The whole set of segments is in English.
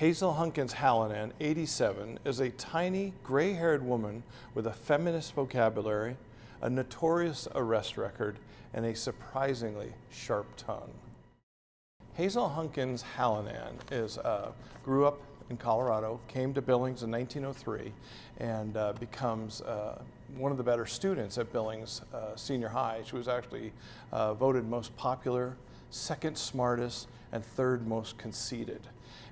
Hazel Hunkins Hallinan, 87, is a tiny, gray-haired woman with a feminist vocabulary, a notorious arrest record, and a surprisingly sharp tongue. Hazel Hunkins Hallinan grew up in Colorado, came to Billings in 1903, and becomes one of the better students at Billings Senior High. She was actually voted most popular, second smartest, and third most conceited.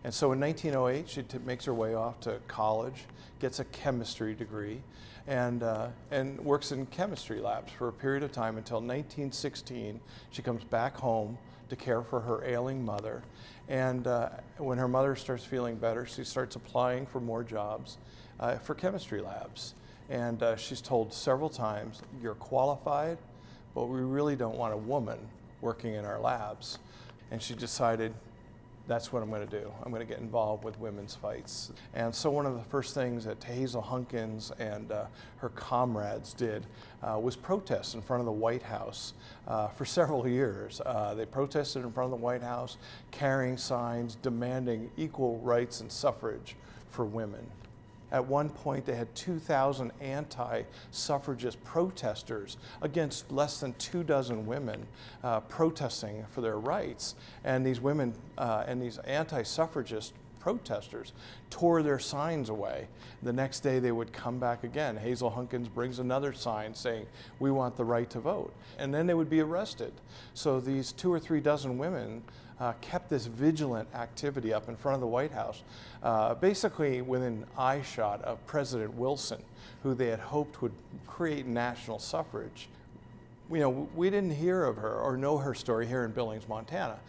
And so in 1908, she makes her way off to college, gets a chemistry degree, and works in chemistry labs for a period of time until 1916. She comes back home to care for her ailing mother. And when her mother starts feeling better, she starts applying for more jobs for chemistry labs. And she's told several times, "You're qualified, but we really don't want a woman working in our labs." And she decided, that's what I'm going to do. I'm going to get involved with women's fights. And so one of the first things that Hazel Hunkins and her comrades did was protest in front of the White House for several years. They protested in front of the White House, carrying signs demanding equal rights and suffrage for women. At one point, they had 2,000 anti-suffragist protesters against less than 24 women protesting for their rights. And these women and these anti-suffragist protesters tore their signs away. The next day they would come back again. Hazel Hunkins brings another sign saying, "We want the right to vote." And then they would be arrested. So these 2 or 3 dozen women kept this vigilant activity up in front of the White House, basically within eyeshot of President Wilson, who they had hoped would create national suffrage. You know, we didn't hear of her or know her story here in Billings, Montana.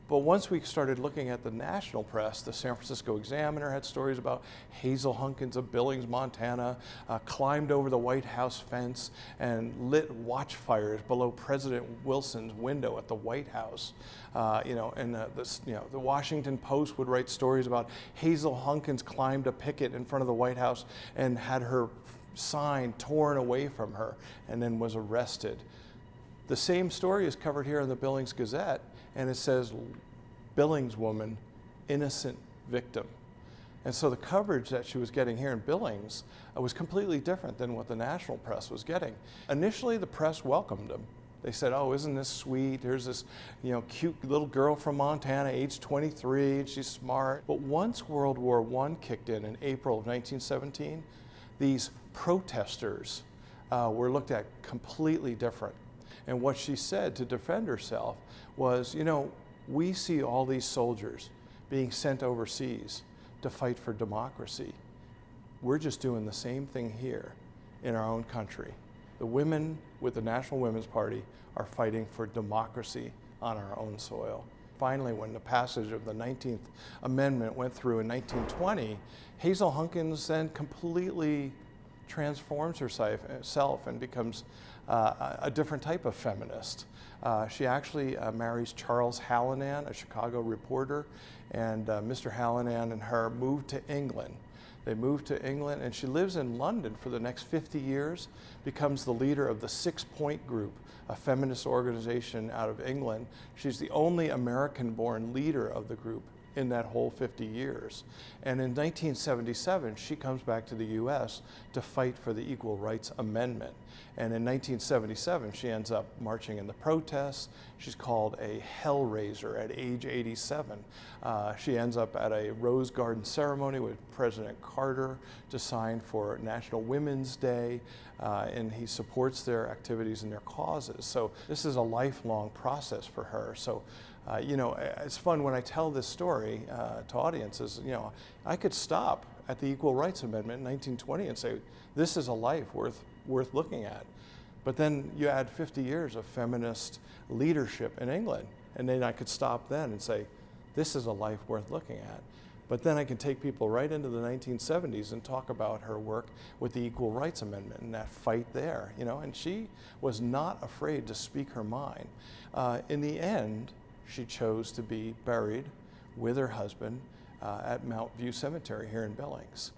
But once we started looking at the national press, the San Francisco Examiner had stories about Hazel Hunkins of Billings, Montana, climbed over the White House fence and lit watchfires below President Wilson's window at the White House. The Washington Post would write stories about Hazel Hunkins climbed a picket in front of the White House and had her sign torn away from her and then was arrested. The same story is covered here in the Billings Gazette, and it says, "Billings woman, innocent victim." And so the coverage that she was getting here in Billings was completely different than what the national press was getting. Initially, the press welcomed them. They said, "Oh, isn't this sweet? Here's this, cute little girl from Montana, age 23, and she's smart." But once World War I kicked in April of 1917, these protesters were looked at completely different. And what she said to defend herself was, we see all these soldiers being sent overseas to fight for democracy. We're just doing the same thing here in our own country. The women with the National Women's Party are fighting for democracy on our own soil. Finally, when the passage of the 19th Amendment went through in 1920, Hazel Hunkins then completely transforms herself and becomes a different type of feminist. She actually marries Charles Hallinan, a Chicago reporter, and Mr. Hallinan and her moved to England. They moved to England, and she lives in London for the next 50 years, becomes the leader of the 6 Point Group, a feminist organization out of England. She's the only American-born leader of the group in that whole 50 years. And in 1977, she comes back to the US to fight for the Equal Rights Amendment. And in 1977, she ends up marching in the protests. She's called a hellraiser at age 87. She ends up at a Rose Garden ceremony with President Carter to sign for National Women's Day, and he supports their activities and their causes. So this is a lifelong process for her. So, it's fun when I tell this story to audiences. I could stop at the Equal Rights Amendment in 1920 and say, this is a life worth looking at. But then you add 50 years of feminist leadership in England, and then I could stop then and say, this is a life worth looking at. But then I can take people right into the 1970s and talk about her work with the Equal Rights Amendment and that fight there, and she was not afraid to speak her mind. In the end, she chose to be buried with her husband at Mount View Cemetery here in Billings.